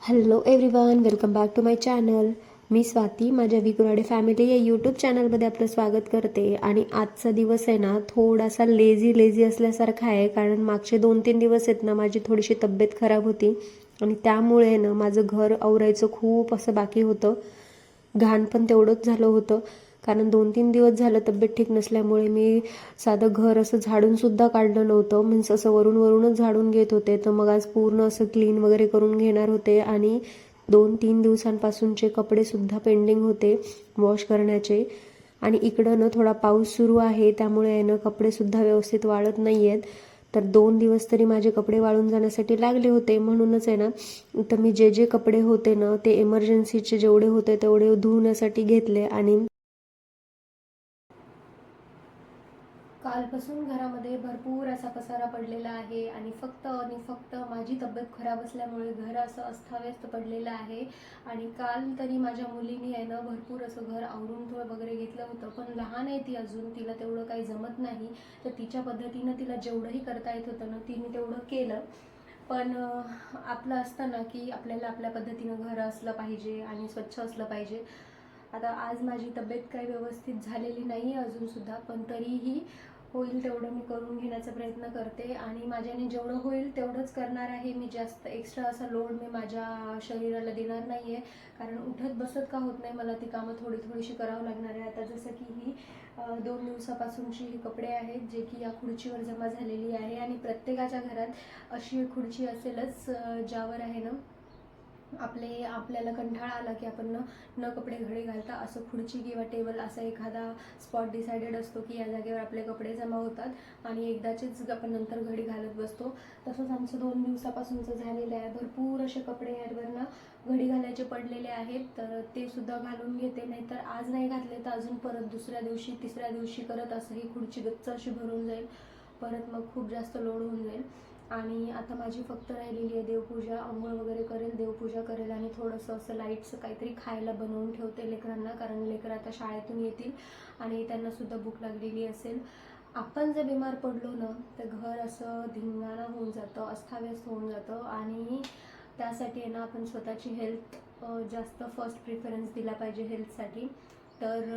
Hello everyone, welcome back to my channel. मी स्वाती, माझ्या Vikurade family या यूट्यूब चॅनलमध्ये आपलं स्वागत करते. आणि आजचा दिवस आहे ना थोडासा लेझी असल्यासारखा आहे, कारण मागचे 2-3 दिवस आहेत ना माझी थोडीशी तब्येत खराब होती आणि त्यामुळे ना माझं घर आवरायचं खूप असं बाकी होतं. घाण पण तेवढंच झालं होतं, कारण 2-3 दिवस झालं तब्येत ठीक नसल्यामुळे मी साधं घर असं झाडूनसुद्धा काढलं नव्हतं. मीन्स असं वरूनच झाडून घेत होते. तर मग आज पूर्ण असं क्लीन वगैरे करून घेणार होते आणि 2-3 दिवसांपासूनचे कपडेसुद्धा पेंडिंग होते वॉश करण्याचे. आणि इकडं ना थोडा पाऊस सुरू आहे, त्यामुळे आहे ना कपडेसुद्धा व्यवस्थित वाळत नाही आहेत. तर 2 दिवस तरी माझे कपडे वाळून जाण्यासाठी लागले होते. म्हणूनच आहे ना तर मी जे कपडे होते ना ते इमर्जन्सीचे जेवढे होते तेवढे धुवण्यासाठी घेतले. आणि कालपासून घरामध्ये भरपूर असा पसारा पडलेला आहे आणि फक्त माझी तब्येत खराब असल्यामुळे घर असं अस्ताव्यस्त पडलेलं आहे. आणि काल तरी माझ्या मुलीने आहे ना भरपूर असं घर आवरून वगैरे घेतलं होतं, पण लहान आहे ती अजून, तिला तेवढं काही जमत नाही. तर तिच्या पद्धतीनं तिला जेवढंही करता येत होतं ना तिने तेवढं केलं. पण आपलं असतं ना की आपल्याला आपल्या पद्धतीनं घर असलं पाहिजे आणि स्वच्छ असलं पाहिजे. आता आज माझी तब्येत काही व्यवस्थित झालेली नाही आहे अजूनसुद्धा, पण तरीही होईल तेवढं मी करून घेण्याचा प्रयत्न करते आणि माझ्याने जेवढं होईल तेवढंच करणार आहे. मी जास्त एक्स्ट्रा असा लोड मी माझ्या शरीराला देणार नाही आहे, कारण उठत बसत का होत नाही, मला ती कामं थोडीशी करावं लागणार आहे. आता जसं की ही 2 दिवसापासूनची ही कपडे आहेत जे की या खुर्चीवर जमा झालेली आहे. आणि प्रत्येकाच्या घरात अशी खुर्ची असेलच ज्यावर आहे ना आपल्याला कंटाळा आला की आपण न कपडे घडी घालता असं खुर्ची किंवा टेबल असा एखादा स्पॉट डिसाइडेड असतो की या जागेवर आपले कपडे जमा होतात आणि एकदाचेच आपण नंतर घडी घालत बसतो. तसंच आमचं 2 दिवसापासूनचं झालेलं आहे. भरपूर असे कपडे यावर ना घडी घालायचे पडलेले आहेत, तर ते सुद्धा घालून घेते. नाहीतर आज नाही घातले तर अजून परत दुसऱ्या दिवशी तिसऱ्या दिवशी करत असं ही खुर्ची गच्च अशी भरून जाईल, परत मग खूप जास्त लोड होऊन जाईल. आणि आता माझी फक्त राहिलेली आहे देवपूजा. आंघोळ वगैरे करेल, देवपूजा करेल आणि थोडंसं असं लाईटचं काहीतरी खायला बनवून ठेवते लेकरांना, कारण लेकरं आता शाळेतून येतील आणि त्यांनासुद्धा भूक लागलेली असेल. आपण जर बिमार पडलो ना तर घर असं धिंगाणा होऊन जातं, अस्ताव्यस्त होऊन जातं. आणि त्यासाठी आहे ना आपण स्वतःची हेल्थ जास्त फर्स्ट प्रिफरन्स दिला पाहिजे हेल्थसाठी. तर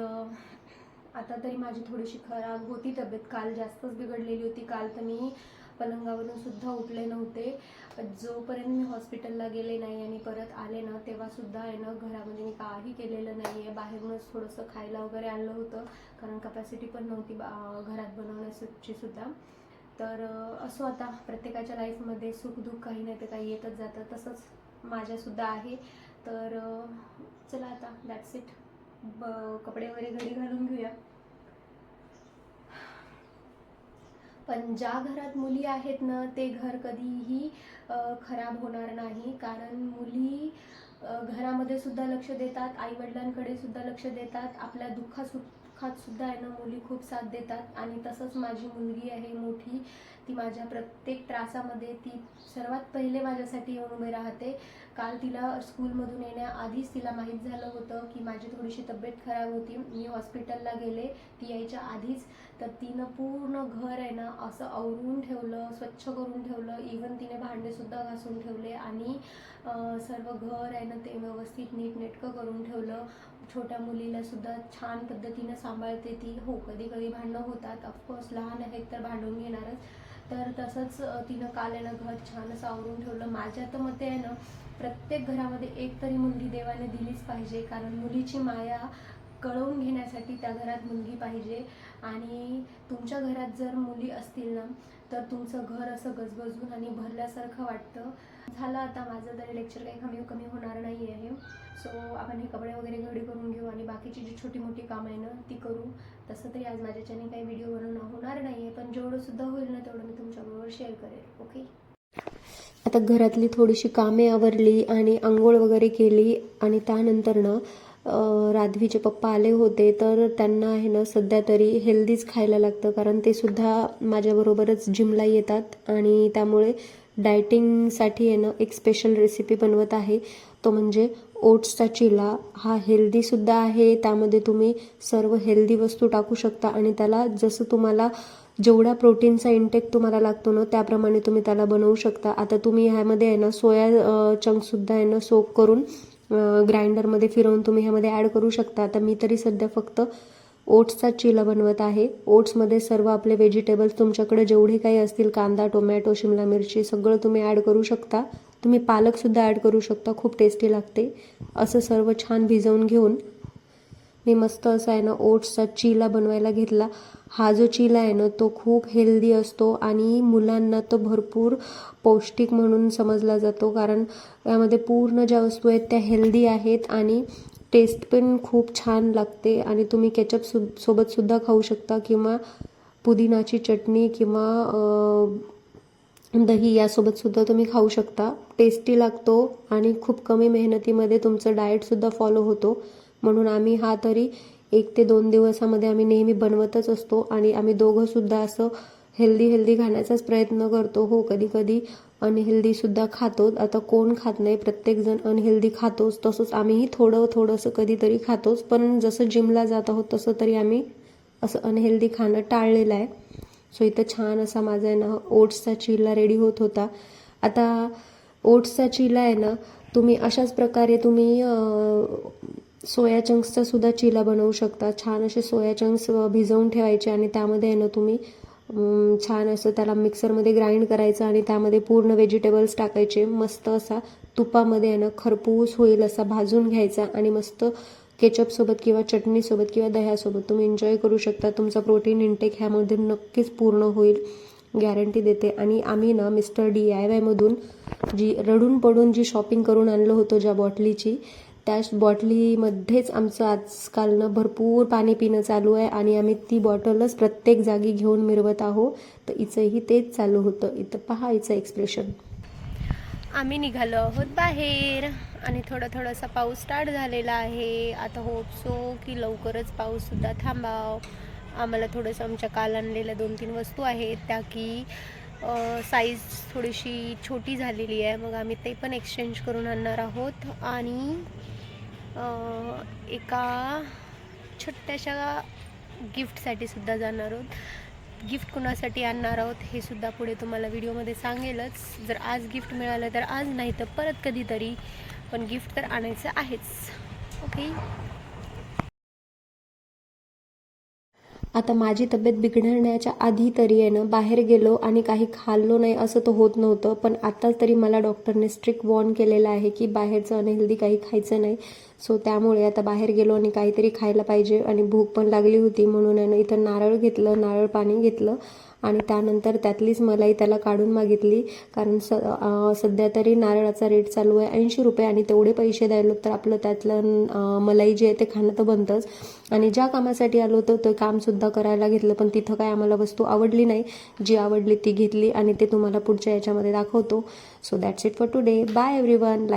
आता तरी माझी थोडीशी खराब होती तब्येत, काल जास्तच बिघडलेली होती. काल तर मी पलंगावरून सुद्धा उठले नव्हते जोपर्यंत मी हॉस्पिटलला गेले नाही आणि परत आले ना तेव्हा सुद्धा आहे ना घरामध्ये मी काही केलेलं नाही आहे. बाहेरूनच थोडंसं खायला वगैरे आणलं होतं, कारण कपॅसिटी पण नव्हती घरात बनवण्याची सुद्धा. तर असो, आता प्रत्येकाच्या लाईफमध्ये सुखदुःख काही नाही तर काही येतच जातं, तसंच माझ्यासुद्धा आहे. तर चला आता दॅट्स इट. कपडे वगैरे घडी घालून घेऊया. पण ज्या घरात मुली आहेत ना ते घर कधीही खराब होणार नाही, कारण मुली घरामध्ये सुद्धा लक्ष देतात, आईवडिलांकडे सुद्धा लक्ष देतात, आपल्या दुःखात सुद्धा आहे ना मुली खूप साथ देतात. आणि तसंच माझी मुलगी आहे मोठी, ती माझ्या प्रत्येक त्रासामध्ये ती सर्वात पहिले माझ्यासाठी येऊन उभी राहते. काल तिला स्कूलमधून येण्याआधीच तिला माहीत झालं होतं की माझी थोडीशी तब्येत खराब होती, मी हॉस्पिटलला गेले ती यायच्या आधीच. तर तिनं पूर्ण घर आहे ना असं आवरून ठेवलं, स्वच्छ करून ठेवलं. इवन तिने भांडेसुद्धा घासून ठेवले आणि सर्व घर आहे ना ते व्यवस्थित नीटनेटकं करून ठेवलं. छोट्या मुलीला सुद्धा छान पद्धतीनं सांभाळते ती. हो, कधी कधी भांडणं होतात, ऑफकोर्स लहान आहेत तर भांडून घेणारच. तर तसंच तिनं काल आहे ना घर छान असं आवरून ठेवलं. माझ्या तर मते आहे ना प्रत्येक घरामध्ये एक तरी मुलगी देवाने दिलीच पाहिजे, कारण मुलीची माया कळवून घेण्यासाठी त्या घरात मुलगी पाहिजे. आणि तुमच्या घरात जर मुली असतील ना तर तुमचं घर असं गजबजून आणि भरल्यासारखं वाटतं. झालं आता माझं तरी लेक्चर काही कमी होणार नाही आहे. सो आपण हे कपडे वगैरे घडी करून घेऊ आणि बाकीची जी छोटी मोठी कामं आहे ना ती करू. तसं तरी आज माझ्याच्याने काही व्हिडिओ बनवणं होणार नाही आहे, पण जेवढं सुद्धा होईल ना तेवढं मी तुमच्याबरोबर शेअर करेल. ओके. आता घरातली थोडीशी कामे आवरली आणि आंघोळ वगैरे केली आणि त्यानंतर ना राधवीचे पप्पा आले होते, तर त्यांना आहे ना सध्या तरी हेल्दीच खायला लागतं, कारण ते सुद्धा माझ्याबरोबरच जिमला येतात आणि त्यामुळे डायटिंगसाठी आहे ना एक स्पेशल रेसिपी बनवत आहे, तो म्हणजे ओट्सचा चिला. हा हेल्दीसुद्धा आहे, त्यामध्ये तुम्ही सर्व हेल्दी वस्तू टाकू शकता आणि त्याला जसं तुम्हाला जेवढा प्रोटीनचा इंटेक तुम्हाला लागतो ना त्याप्रमाणे तुम्ही त्याला बनवू शकता. आता तुम्ही ह्यामध्ये आहे ना सोया चंक्ससुद्धा आहे ना सोक करून ग्राइंडरमध्ये फिरवून तुम्ही ह्यामध्ये ॲड करू शकता. आता मी तरी सध्या फक्त ओट्सचा चिला बनवत आहे. ओट्समध्ये सर्व आपले व्हेजिटेबल्स तुमच्याकडे जेवढे काही असतील, कांदा, टोमॅटो, शिमला मिरची सगळं तुम्ही ॲड करू शकता. तुम्ही पालकसुद्धा ॲड करू शकता, खूप टेस्टी लागते. असं सर्व छान भिजवून घेऊन मी मस्त असा आहे ना ओट्सचा चिला बनवायला घेतला. हा जो चिला आहे ना तो खूप हेल्दी असतो आणि मुलांना तो भरपूर पौष्टिक म्हणून समजला जातो, कारण यामध्ये पूर्ण ज्या वस्तू आहेत त्या हेल्दी आहेत आणि टेस्ट पण खूप छान लागते. आणि तुम्ही केचप सोबतसुद्धा खाऊ शकता किंवा पुदिनाची चटणी किंवा दही यासोबतसुद्धा तुम्ही खाऊ शकता. टेस्टी लागतो आणि खूप कमी मेहनतीमध्ये तुमचं डाएटसुद्धा फॉलो होतो. म्हणून आम्ही हा तरी 1 ते 2 दिवसामध्ये आम्ही नेहमी बनवतच असतो आणि आम्ही दोघंसुद्धा असं हेल्दी खाण्याचाच प्रयत्न करतो. हो, कधी कधी अनहेल्दीसुद्धा खातो. आता कोण खात नाही, प्रत्येकजण अनहेल्दी खातोच. तसंच आम्हीही थोडंसं कधीतरी खातोच. पण जसं जिमला जात आहोत तसं तरी आम्ही असं अनहेल्दी खाणं टाळलेलं आहे. सो इथं छान असा माझा आहे ना ओट्सचा चिला रेडी होत होता. आता ओट्सचा चिला आहे ना तुम्ही अशाच प्रकारे तुम्ही सोया चंक्सचा सुद्धा चिला बनवू शकता. छान असे सोया चंक्स भिजवून ठेवायचे आणि त्यामध्ये आहे ना तुम्ही छान असं त्याला मिक्सरमध्ये ग्राइंड करायचं आणि त्यामध्ये पूर्ण व्हेजिटेबल्स टाकायचे. मस्त असा तुपामध्ये आहे ना खरपूस होईल असा भाजून घ्यायचा आणि मस्त केचपसोबत किंवा चटणीसोबत किंवा दह्यासोबत तुम्ही एन्जॉय करू शकता. तुमचा प्रोटीन इंटेक ह्यामध्ये नक्कीच पूर्ण होईल, गॅरंटी देते. आणि आम्ही ना मिस्टर DIY मधून जी रडून पडून जी शॉपिंग करून आणलं होतं ज्या बॉटलीची, त्या बॉटलीमध्येच आमचं आजकालनं भरपूर पाणी पिणं चालू आहे आणि आम्ही ती बॉटलच प्रत्येक जागी घेऊन मिरवत आहोत. तर हिचंही तेच चालू होतं. इथं पहा हिचं एक्सप्रेशन. आम्ही निघालो आहोत बाहेर आणि थोडासा पाऊस स्टार्ट झालेला आहे. आता होप सो की लवकरच पाऊससुद्धा थांबाव. आम्हाला थोडंसं आमच्या काल आणलेल्या 2-3 वस्तू आहेत त्या की साईज थोडीशी छोटी झालेली आहे. मग आम्ही ते पण एक्सचेंज करून आणणार आहोत आणि एका छोट्याशा गिफ्टसाठी सुद्धा जाणार आहोत. गिफ्ट कुणासाठी आणणार आहोत हे सुद्धा पुढे तुम्हाला व्हिडिओमध्ये सांगेलच. जर आज गिफ्ट मिळालं तर आज, नाही तर परत कधीतरी, पण गिफ्ट तर आणायचं आहेच. ओके. आता माझी तब्येत बिघडण्याच्या आधी तरी आहे ना बाहेर गेलो आणि काही खाल्लो नाही असं तर होत नव्हतं. पण आता तरी मला डॉक्टरने स्ट्रिक्ट वॉर्न केलेलं आहे की बाहेरचं अनहेल्दी काही खायचं नाही. सो त्यामुळे आता बाहेर गेलो आणि काहीतरी खायला पाहिजे आणि भूक पण लागली होती. म्हणून आहे ना इथं नारळ घेतलं, नारळ पाणी घेतलं आणि त्यानंतर त्यातलीच मलाई त्याला काढून मागितली. कारण सध्या तरी नारळाचा रेट चालू आहे 80 रुपये आणि तेवढे पैसे द्यायलो तर आपलं त्यातलं मलाई जे आहे ते खाणं तर बनतंच. आणि ज्या कामासाठी आलो होतो ते कामसुद्धा करायला घेतलं, पण तिथं काय आम्हाला वस्तू आवडली नाही. जी आवडली ती घेतली आणि ते तुम्हाला पुढच्या याच्यामध्ये दाखवतो. So that's it for today. Bye everyone.